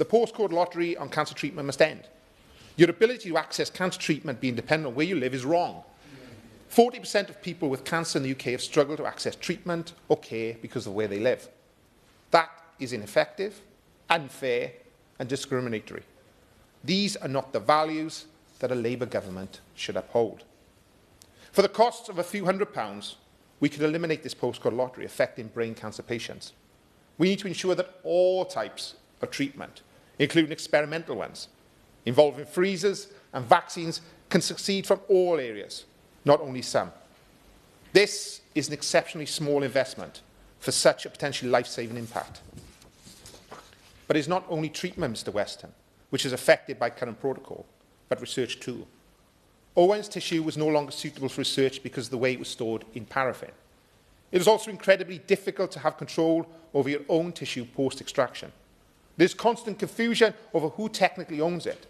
The postcode lottery on cancer treatment must end. Your ability to access cancer treatment being dependent on where you live is wrong. 40% of people with cancer in the UK have struggled to access treatment or care because of where they live. That is ineffective, unfair and discriminatory. These are not the values that a Labour government should uphold. For the cost of a few £100s, we could eliminate this postcode lottery affecting brain cancer patients. We need to ensure that all types of treatment, including experimental ones, involving freezers and vaccines, can succeed from all areas, not only some. This is an exceptionally small investment for such a potentially life-saving impact. But it's not only treatment, Mr Weston, which is affected by current protocol, but research too. Owain's tissue was no longer suitable for research because of the way it was stored in paraffin. It is also incredibly difficult to have control over your own tissue post-extraction. There's constant confusion over who technically owns it,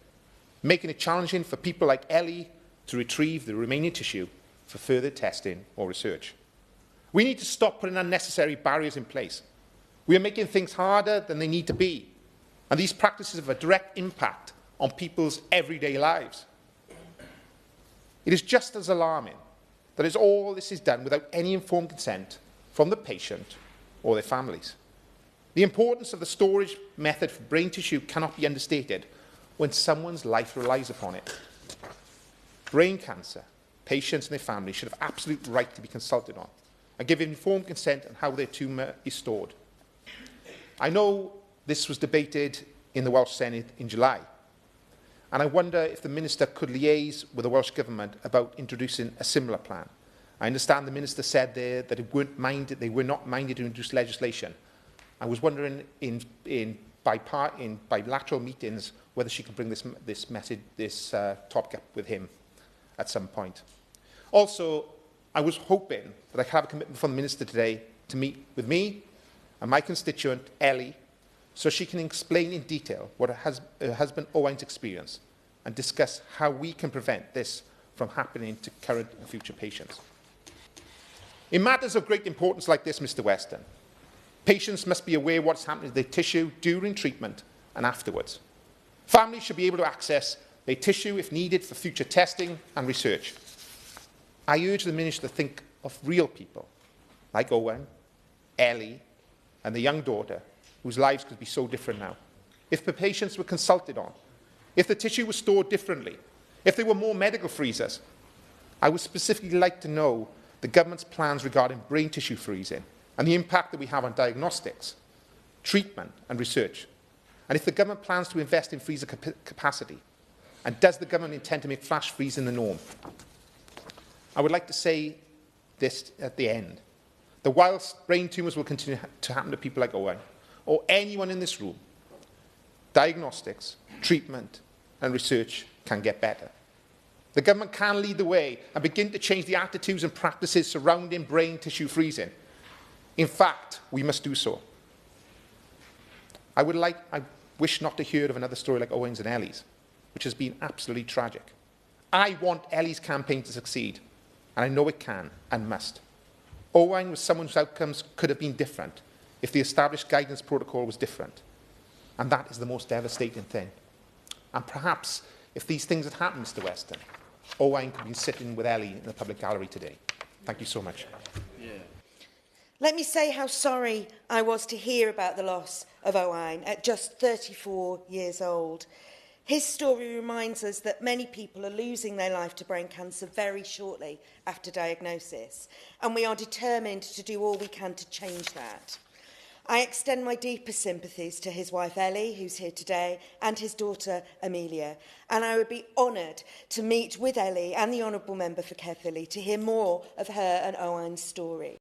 making it challenging for people like Ellie to retrieve the remaining tissue for further testing or research. We need to stop putting unnecessary barriers in place. We are making things harder than they need to be, and these practices have a direct impact on people's everyday lives. It is just as alarming that as all this is done without any informed consent from the patient or their families. The importance of the storage method for brain tissue cannot be understated when someone's life relies upon it. Brain cancer patients and their families should have absolute right to be consulted on and give informed consent on how their tumour is stored. I know this was debated in the Welsh Senate in July, and I wonder if the Minister could liaise with the Welsh Government about introducing a similar plan. I understand the Minister said there that they were not minded to introduce legislation. I was wondering in bilateral meetings whether she could bring this topic up with him at some point. Also, I was hoping that I could have a commitment from the Minister today to meet with me and my constituent, Ellie, so she can explain in detail what her husband Owain's experience and discuss how we can prevent this from happening to current and future patients. In matters of great importance like this, Mr Weston, patients must be aware of what's happening to their tissue during treatment and afterwards. Families should be able to access their tissue if needed for future testing and research. I urge the Minister to think of real people like Owain, Ellie and the young daughter whose lives could be so different now. If the patients were consulted on, if the tissue was stored differently, if there were more medical freezers, I would specifically like to know the government's plans regarding brain tissue freezing and the impact that we have on diagnostics, treatment and research, and if the government plans to invest in freezer capacity, and does the government intend to make flash freezing the norm? I would like to say this at the end, that whilst brain tumours will continue to happen to people like Owain, or anyone in this room, diagnostics, treatment and research can get better. The government can lead the way and begin to change the attitudes and practices surrounding brain tissue freezing. In fact, we must do so. I wish not to hear of another story like Owain's and Ellie's, which has been absolutely tragic. I want Ellie's campaign to succeed, and I know it can and must. Owain was someone whose outcomes could have been different if the established guidance protocol was different. And that is the most devastating thing. And perhaps if these things had happened, Mr Weston, Owain could be sitting with Ellie in the public gallery today. Thank you so much. Let me say how sorry I was to hear about the loss of Owain at just 34 years old. His story reminds us that many people are losing their life to brain cancer very shortly after diagnosis, and we are determined to do all we can to change that. I extend my deepest sympathies to his wife Ellie, who's here today, and his daughter Amelia, and I would be honoured to meet with Ellie and the Honourable Member for Caerphilly to hear more of her and Owain's story.